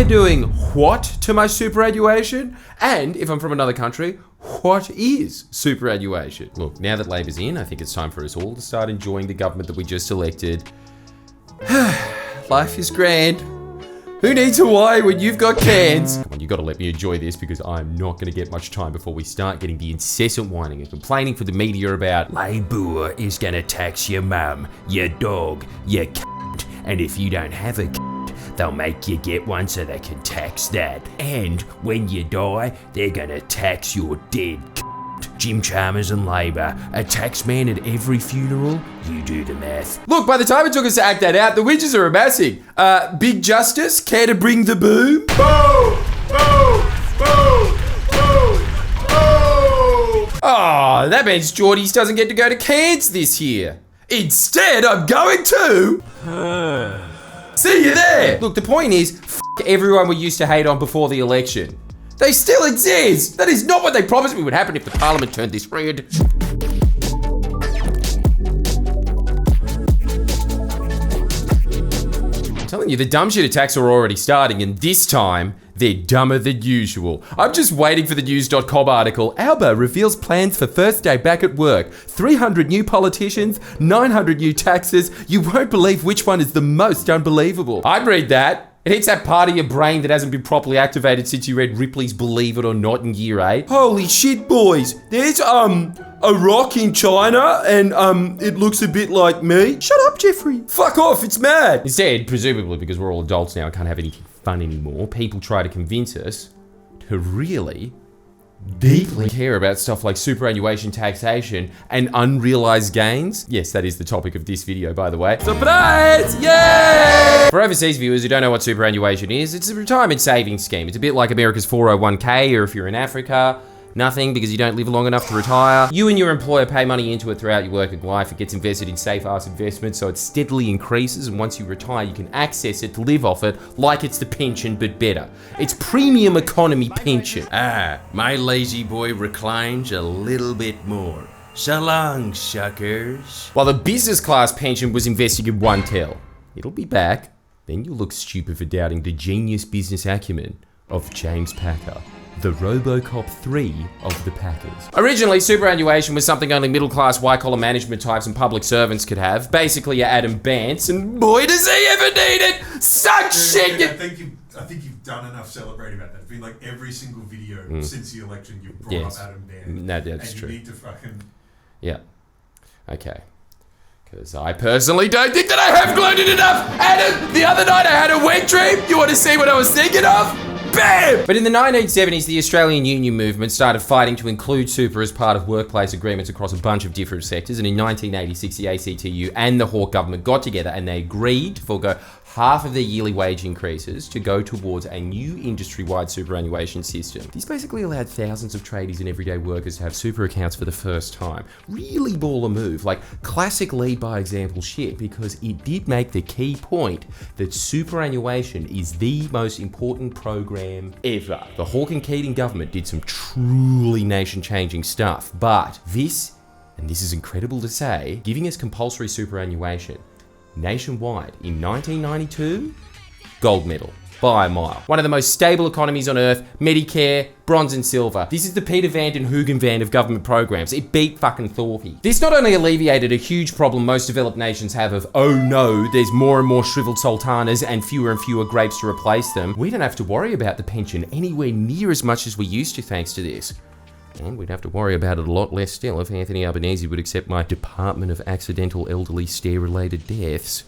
They're doing what to my superannuation? And if I'm from another country, what is superannuation? Look, now that Labor's in, I think it's time for us all to start enjoying the government that we just elected. Life is grand. Who needs Hawaii when you've got cans? Come on, you gotta let me enjoy this because I'm not gonna get much time before we start getting the incessant whining and complaining for the media about Labor is gonna tax your mum, your dog, your cat, and if you don't have a cat, they'll make you get one so they can tax that. And when you die, they're gonna tax your dead cat. Jim Chalmers and Labor, a tax man at every funeral, you do the math. Look, by the time it took us to act that out, the witches are amassing. Big Justice, care to bring the boom? Boom! Boom! Boom! Boom! Boom! Oh, that means Geordies doesn't get to go to Cairns this year. Instead, I'm going to... See you there! Look, the point is, f*** everyone we used to hate on before the election. They still exist! That is not what they promised me would happen if the parliament turned this red. I'm telling you, the dumb shit attacks are already starting, and this time, they're dumber than usual. I'm just waiting for the news.com article. Alba reveals plans for first day back at work. 300 new politicians, 900 new taxes. You won't believe which one is the most unbelievable. I'd read that. It hits that part of your brain that hasn't been properly activated since you read Ripley's Believe It or Not in year 8. Holy shit, boys. There's, a rock in China and, it looks a bit like me. Shut up, Jeffrey. Fuck off, it's mad. Instead, presumably because we're all adults now and can't have anything fun anymore, people try to convince us to really deeply care about stuff like superannuation taxation and unrealized gains. Yes, that is the topic of this video, by the way. Surprise! Yay! For overseas viewers who don't know what superannuation is, it's a retirement savings scheme. It's a bit like America's 401k, or if you're in Africa, nothing because you don't live long enough to retire. You and your employer pay money into it throughout your working life. It gets invested in safe-ass investments, so it steadily increases, and once you retire, you can access it to live off it like it's the pension, but better. It's premium economy pension. My lazy boy reclines a little bit more. So long, suckers. While the business class pension was investing in one Teal. It'll be back. Then you'll look stupid for doubting the genius business acumen of James Packer, the RoboCop 3 of the Packers. Originally, superannuation was something only middle-class, white-collar management types and public servants could have. Basically, your Adam Bance, and boy, does he ever need it! Suck shit! Dude, I think you've done enough celebrating about that. It's been like every single video since the election you've brought up Adam Bance. No, that's true. And you need to fucking... Yeah. Okay. Because I personally don't think that I have gloated enough! Adam, the other night I had a wet dream! You want to see what I was thinking of? Bam! But in the 1970s, the Australian union movement started fighting to include super as part of workplace agreements across a bunch of different sectors. And in 1986, the ACTU and the Hawke government got together and they agreed to forego half of their yearly wage increases to go towards a new industry-wide superannuation system. This basically allowed thousands of tradies and everyday workers to have super accounts for the first time. Really baller move, like classic lead by example shit, because it did make the key point that superannuation is the most important program ever. The Hawke and Keating government did some truly nation-changing stuff, but this, and this is incredible to say, giving us compulsory superannuation nationwide in 1992, gold medal by a mile. One of the most stable economies on earth, Medicare, bronze and silver. This is the Peter Van den Hoogen van of government programs. It beat fucking Thorpe. This not only alleviated a huge problem most developed nations have of, oh no, there's more and more shriveled sultanas and fewer grapes to replace them. We don't have to worry about the pension anywhere near as much as we used to thanks to this. And we'd have to worry about it a lot less still if Anthony Albanese would accept my Department of Accidental Elderly Stare-Related Deaths.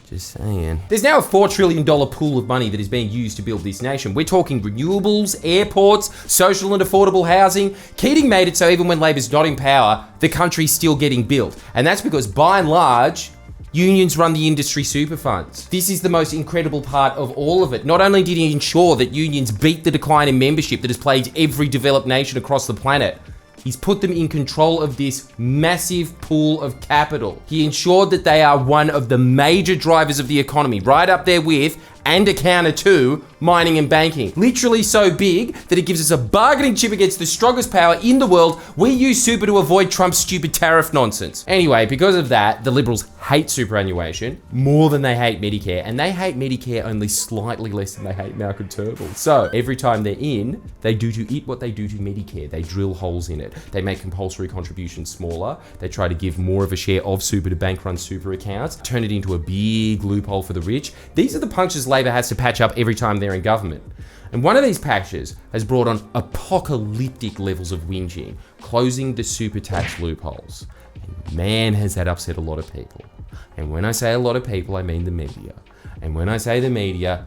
Just saying. There's now a $4 trillion pool of money that is being used to build this nation. We're talking renewables, airports, social and affordable housing. Keating made it so even when Labor's not in power, the country's still getting built. And that's because, by and large, unions run the industry super funds. This is the most incredible part of all of it. Not only did he ensure that unions beat the decline in membership that has plagued every developed nation across the planet, he's put them in control of this massive pool of capital. He ensured that they are one of the major drivers of the economy, right up there with and a counter to mining and banking. Literally so big that it gives us a bargaining chip against the strongest power in the world. We use super to avoid Trump's stupid tariff nonsense. Anyway, because of that, the Liberals hate superannuation more than they hate Medicare, and they hate Medicare only slightly less than they hate Malcolm Turnbull. So every time they're in, they do to it what they do to Medicare. They drill holes in it. They make compulsory contributions smaller. They try to give more of a share of super to bank-run super accounts, turn it into a big loophole for the rich. These are the punctures Labor has to patch up every time they're in government. And one of these patches has brought on apocalyptic levels of whinging, closing the super tax loopholes. And man, has that upset a lot of people. And when I say a lot of people, I mean the media. And when I say the media,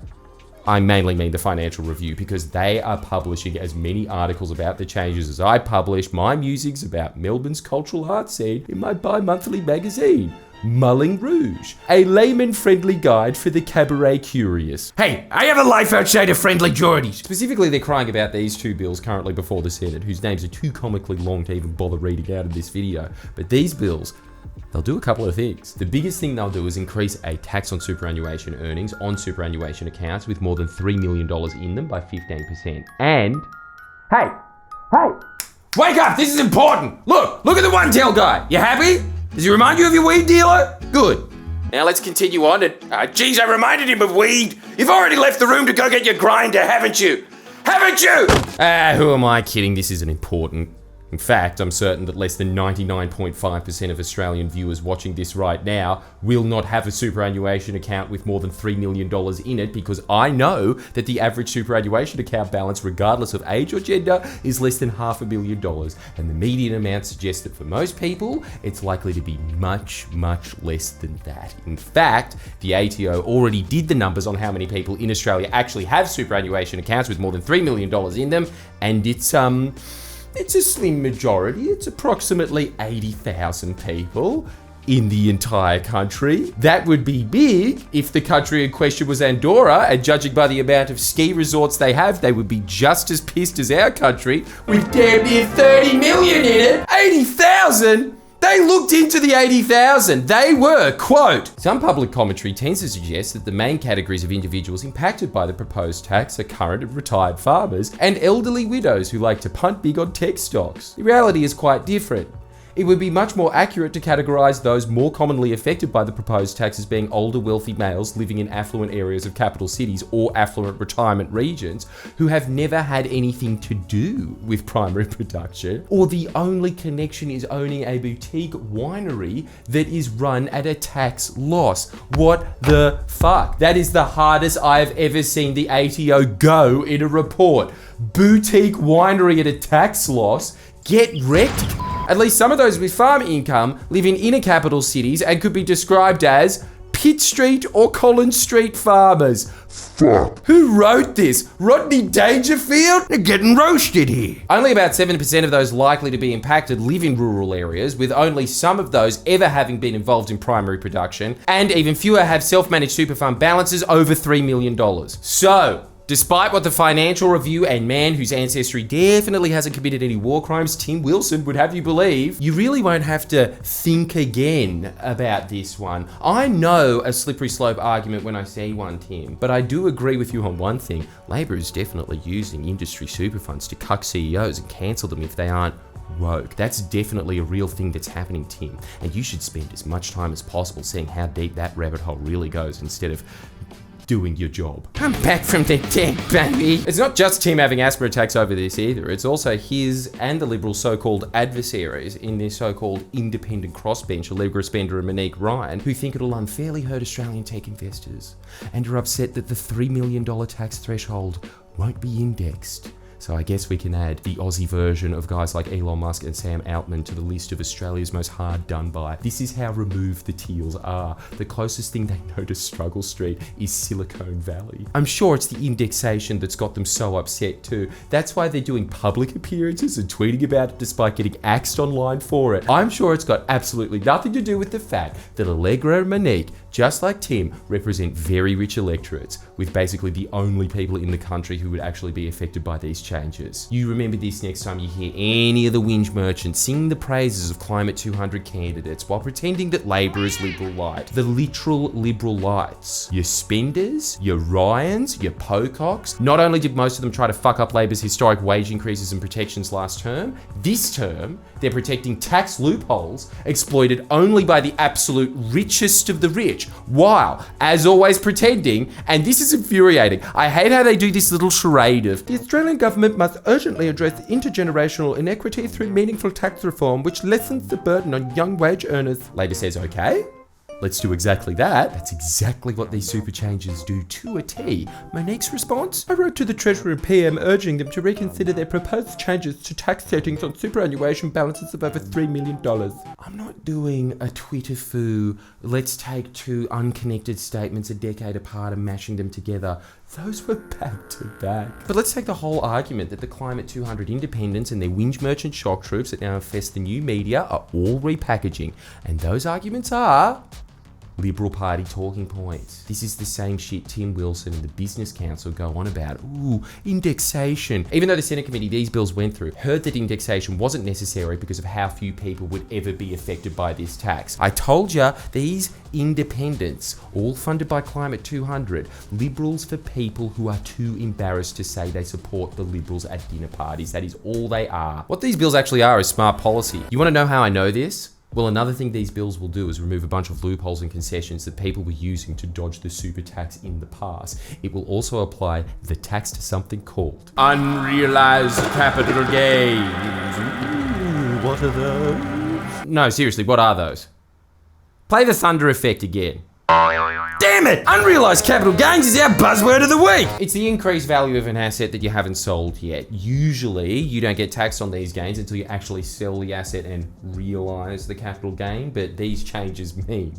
I mainly mean the Financial Review, because they are publishing as many articles about the changes as I publish my musings about Melbourne's cultural arts scene in my bi-monthly magazine, Mulling Rouge, a layman-friendly guide for the cabaret curious. Hey, I have a life outside of friendly Geordies. Specifically, they're crying about these two bills currently before the Senate, whose names are too comically long to even bother reading out in this video. But these bills, they'll do a couple of things. The biggest thing they'll do is increase a tax on superannuation earnings on superannuation accounts with more than $3 million in them by 15%. And, hey, wake up, this is important. Look at the one-tail guy. You happy? Does he remind you of your weed dealer? Good. Now let's continue on and, Geez, I reminded him of weed. You've already left the room to go get your grinder, haven't you? Haven't you? who am I kidding? This isn't important. In fact, I'm certain that less than 99.5% of Australian viewers watching this right now will not have a superannuation account with more than $3 million in it, because I know that the average superannuation account balance, regardless of age or gender, is less than $500,000. And the median amount suggests that for most people, it's likely to be much, much less than that. In fact, the ATO already did the numbers on how many people in Australia actually have superannuation accounts with more than $3 million in them, and it's a slim majority. It's approximately 80,000 people in the entire country. That would be big if the country in question was Andorra, and judging by the amount of ski resorts they have, they would be just as pissed as our country with damn near 30 million in it. 80,000? They looked into the 80,000. They were, quote, some public commentary tends to suggest that the main categories of individuals impacted by the proposed tax are current and retired farmers and elderly widows who like to punt big on tech stocks. The reality is quite different. It would be much more accurate to categorise those more commonly affected by the proposed tax as being older, wealthy males living in affluent areas of capital cities or affluent retirement regions who have never had anything to do with primary production, or the only connection is owning a boutique winery that is run at a tax loss. What the fuck? That is the hardest I've ever seen the ATO go in a report. Boutique winery at a tax loss? Get wrecked? At least some of those with farm income live in inner capital cities and could be described as Pitt Street or Collins Street farmers. Fuck. Who wrote this? Rodney Dangerfield? They're getting roasted here. Only about 7% of those likely to be impacted live in rural areas, with only some of those ever having been involved in primary production, and even fewer have self-managed super fund balances over $3 million. So, despite what the Financial Review and man whose ancestry definitely hasn't committed any war crimes, Tim Wilson, would have you believe, you really won't have to think again about this one. I know a slippery slope argument when I see one, Tim, but I do agree with you on one thing. Labor is definitely using industry super funds to cuck CEOs and cancel them if they aren't woke. That's definitely a real thing that's happening, Tim, and you should spend as much time as possible seeing how deep that rabbit hole really goes instead of doing your job. I'm back from the dead, baby. It's not just Tim having asthma attacks over this either. It's also his and the Liberals' so-called adversaries in their so-called independent crossbench, Allegra Spender and Monique Ryan, who think it'll unfairly hurt Australian tech investors and are upset that the $3 million tax threshold won't be indexed. So I guess we can add the Aussie version of guys like Elon Musk and Sam Altman to the list of Australia's most hard done by. This is how removed the Teals are. The closest thing they know to Struggle Street is Silicon Valley. I'm sure it's the indexation that's got them so upset too. That's why they're doing public appearances and tweeting about it despite getting axed online for it. I'm sure it's got absolutely nothing to do with the fact that Allegra and Monique just like Tim, represent very rich electorates, with basically the only people in the country who would actually be affected by these changes. You remember this next time you hear any of the whinge merchants sing the praises of Climate 200 candidates while pretending that Labor is liberal light. The literal liberal lights. Your spenders, your Ryans, your Pococks. Not only did most of them try to fuck up Labor's historic wage increases and protections last term, this term, they're protecting tax loopholes exploited only by the absolute richest of the rich, while, as always, pretending, and this is infuriating, I hate how they do this little charade of, the Australian government must urgently address intergenerational inequity through meaningful tax reform, which lessens the burden on young wage earners. Labor says, okay, let's do exactly that. That's exactly what these super changes do to a T. Monique's response? I wrote to the Treasurer and PM urging them to reconsider their proposed changes to tax settings on superannuation balances of over $3 million. I'm not doing a Twitter foo, let's take two unconnected statements a decade apart and mashing them together. Those were back to back. But let's take the whole argument that the Climate 200 independents and their whinge merchant shock troops that now infest the new media are all repackaging. And those arguments are Liberal Party talking points. This is the same shit Tim Wilson and the Business Council go on about. Ooh, indexation. Even though the Senate committee these bills went through heard that indexation wasn't necessary because of how few people would ever be affected by this tax. I told ya, these independents, all funded by Climate 200, liberals for people who are too embarrassed to say they support the liberals at dinner parties. That is all they are. What these bills actually are is smart policy. You want to know how I know this? Well, another thing these bills will do is remove a bunch of loopholes and concessions that people were using to dodge the super tax in the past. It will also apply the tax to something called unrealized capital gains. Ooh, what are those? No, seriously, what are those? Play the thunder effect again. Damn it! Unrealized capital gains is our buzzword of the week! It's the increased value of an asset that you haven't sold yet. Usually, you don't get taxed on these gains until you actually sell the asset and realize the capital gain, but these changes mean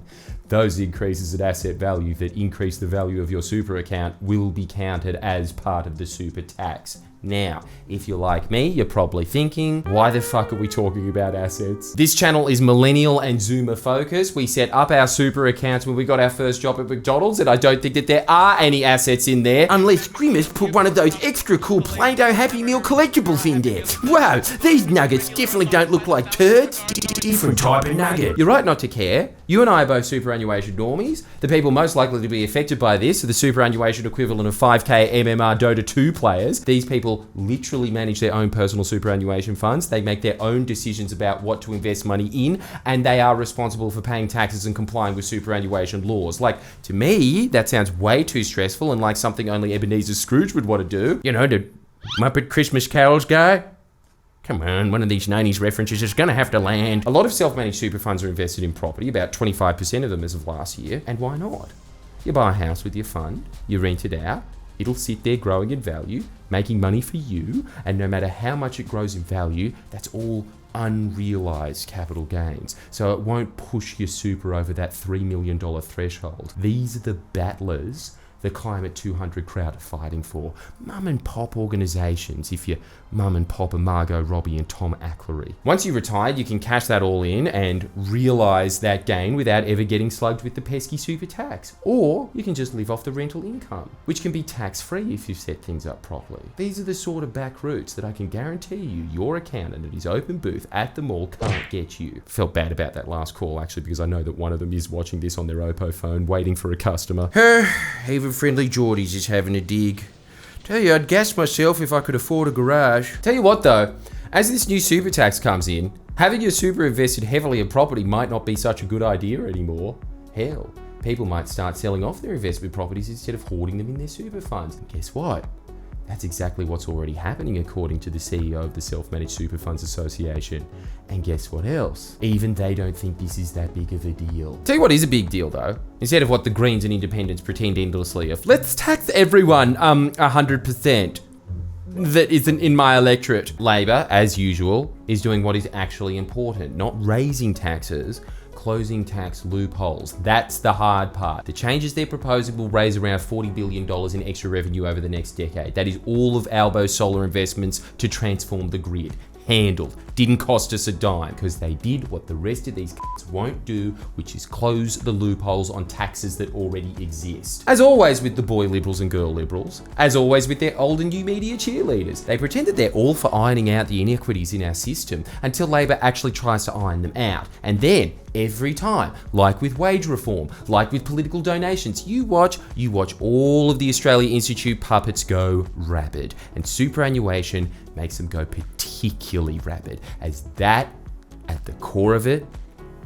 those increases in asset value that increase the value of your super account will be counted as part of the super tax. Now, if you're like me, you're probably thinking, why the fuck are we talking about assets? This channel is millennial and zoomer focused. We set up our super accounts when we got our first job at McDonald's, and I don't think that there are any assets in there unless Grimace put one of those extra cool Play-Doh Happy Meal collectibles in there. Wow, these nuggets definitely don't look like turds. Different type of nugget. You're right not to care. You and I are both superannuation normies. The people most likely to be affected by this are the superannuation equivalent of 5k MMR Dota 2 players. These people literally manage their own personal superannuation funds. They make their own decisions about what to invest money in, and they are responsible for paying taxes and complying with superannuation laws. Like, to me, that sounds way too stressful and like something only Ebenezer Scrooge would want to do. You know, the Muppet Christmas Carols guy? Come on, one of these 90s references is gonna have to land. A lot of self-managed super funds are invested in property, about 25% of them as of last year, and why not? You buy a house with your fund, you rent it out, it'll sit there growing in value, making money for you, and no matter how much it grows in value, that's all unrealized capital gains. So it won't push your super over that $3 million threshold. These are the battlers the Climate 200 crowd are fighting for. Mum and pop organisations, if you're Mum and Pop are Margot Robbie and Tom Acklery. Once you've retired, you can cash that all in and realise that gain without ever getting slugged with the pesky super tax. Or you can just live off the rental income, which can be tax-free if you've set things up properly. These are the sort of back routes that I can guarantee you your accountant at his open booth at the mall can't get you. Felt bad about that last call, actually, because I know that one of them is watching this on their Oppo phone, waiting for a customer. Even friendly Geordies is having a dig. Tell you, I'd gas myself if I could afford a garage. Tell you what though, as this new super tax comes in, having your super invested heavily in property might not be such a good idea anymore. Hell, people might start selling off their investment properties instead of hoarding them in their super funds. And guess what? That's exactly what's already happening according to the CEO of the Self-Managed Super Funds Association. And guess what else? Even they don't think this is that big of a deal. Tell you what is a big deal though. Instead of what the Greens and Independents pretend endlessly of, let's tax everyone 100%. That isn't in my electorate. Labor, as usual, is doing what is actually important, not raising taxes, closing tax loopholes. That's the hard part. The changes they're proposing will raise around $40 billion in extra revenue over the next decade. That is all of Albo's solar investments to transform the grid. handled. Didn't cost us a dime, because they did what the rest of these cunts won't do, which is close the loopholes on taxes that already exist. As always with the boy liberals and girl liberals, as always with their old and new media cheerleaders, they pretend that they're all for ironing out the inequities in our system until Labor actually tries to iron them out. And then, every time, like with wage reform, like with political donations, you watch all of the Australia Institute puppets go rabid, and superannuation makes them go particularly rabid, as that, at the core of it,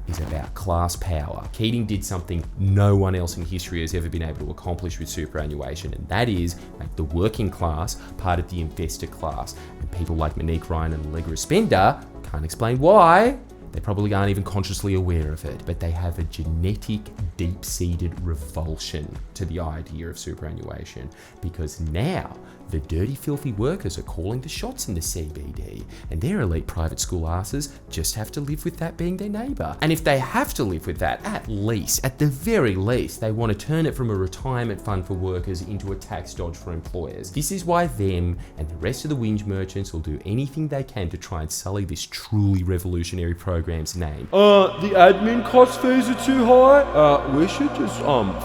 is about class power. Keating did something no one else in history has ever been able to accomplish with superannuation, and that is make the working class part of the investor class. And people like Monique Ryan and Allegra Spender can't explain why. They probably aren't even consciously aware of it, but they have a genetic, deep-seated revulsion to the idea of superannuation, because now the dirty, filthy workers are calling the shots in the CBD, and their elite private school asses just have to live with that being their neighbour. And if they have to live with that, at the very least, they want to turn it from a retirement fund for workers into a tax dodge for employers. This is why them and the rest of the whinge merchants will do anything they can to try and sully this truly revolutionary program's name. The admin cost fees are too high. We should just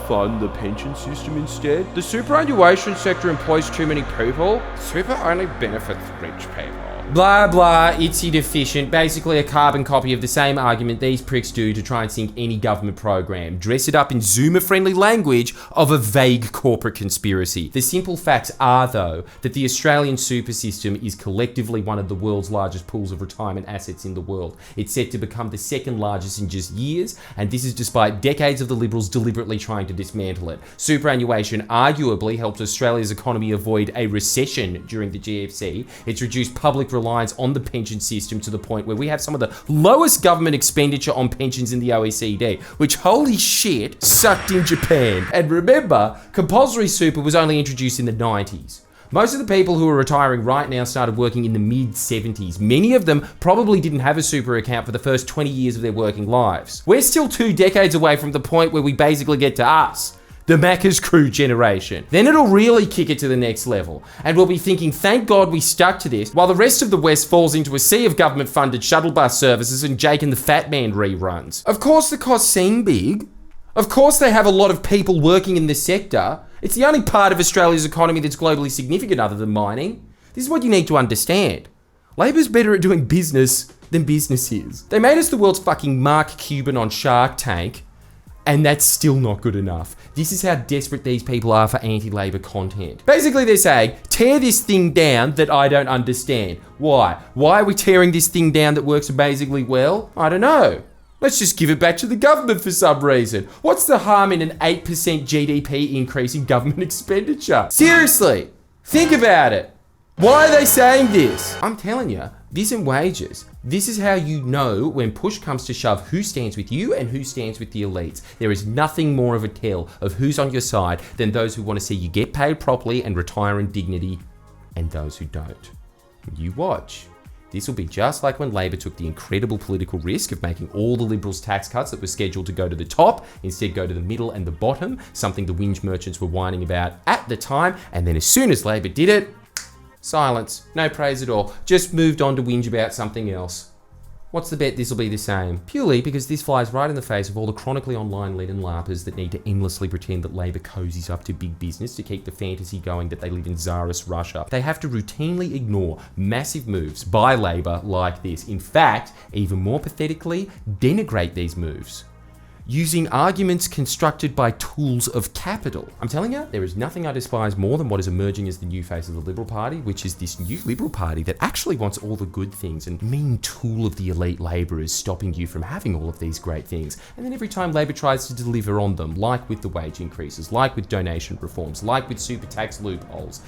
fund the pension system instead. The superannuation sector employs too many people. Super only benefits rich people. Blah blah, itsy deficient, basically a carbon copy of the same argument these pricks do to try and sink any government program. Dress it up in Zoomer-friendly language of a vague corporate conspiracy. The simple facts are, though, that the Australian super system is collectively one of the world's largest pools of retirement assets in the world. It's set to become the second largest in just years, and this is despite decades of the Liberals deliberately trying to dismantle it. Superannuation arguably helped Australia's economy avoid a recession during the GFC. It's reduced public reliance on the pension system to the point where we have some of the lowest government expenditure on pensions in the OECD, which, holy shit, sucked in Japan. And remember, compulsory super was only introduced in the 90s. Most of the people who are retiring right now started working in the mid-70s. Many of them probably didn't have a super account for the first 20 years of their working lives. We're still 2 decades away from the point where we basically get to us, the Macca's crew generation. Then it'll really kick it to the next level, and we'll be thinking, thank God we stuck to this, while the rest of the West falls into a sea of government-funded shuttle bus services and Jake and the Fat Man reruns. Of course the costs seem big. Of course they have a lot of people working in the sector. It's the only part of Australia's economy that's globally significant other than mining. This is what you need to understand. Labor's better at doing business than business is. They made us the world's fucking Mark Cuban on Shark Tank, and that's still not good enough. This is how desperate these people are for anti-Labor content. Basically, they're saying, tear this thing down that I don't understand. Why? Why are we tearing this thing down that works amazingly well? I don't know. Let's just give it back to the government for some reason. What's the harm in an 8% GDP increase in government expenditure? Seriously, think about it. Why are they saying this? I'm telling you, this and wages. This is how you know when push comes to shove who stands with you and who stands with the elites. There is nothing more of a tell of who's on your side than those who want to see you get paid properly and retire in dignity, and those who don't. You watch. This will be just like when Labor took the incredible political risk of making all the Liberals' tax cuts that were scheduled to go to the top instead go to the middle and the bottom, something the whinge merchants were whining about at the time, and then as soon as Labor did it, silence, no praise at all, just moved on to whinge about something else. What's the bet this will be the same? Purely because this flies right in the face of all the chronically online-laden LARPers that need to endlessly pretend that Labor cozies up to big business to keep the fantasy going that they live in Tsarist Russia. They have to routinely ignore massive moves by Labor like this. In fact, even more pathetically, denigrate these moves, using arguments constructed by tools of capital. I'm telling you, there is nothing I despise more than what is emerging as the new face of the Liberal Party, which is this new Liberal Party that actually wants all the good things, and mean tool of the elite Labor is stopping you from having all of these great things. And then every time Labor tries to deliver on them, like with the wage increases, like with donation reforms, like with super tax loopholes,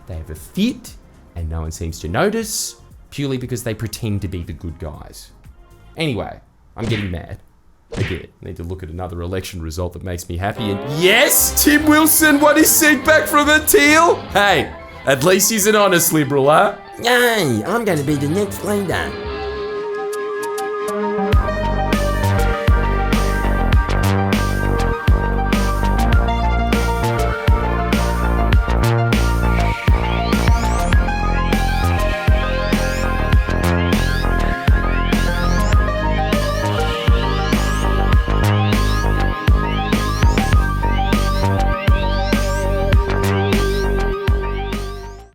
they have a fit and no one seems to notice, purely because they pretend to be the good guys. Anyway, I'm getting mad. Again, need to look at another election result that makes me happy, and yes, Tim Wilson won his seat back from the Teal. Hey, at least he's an honest Liberal, huh? Yay, I'm going to be the next leader.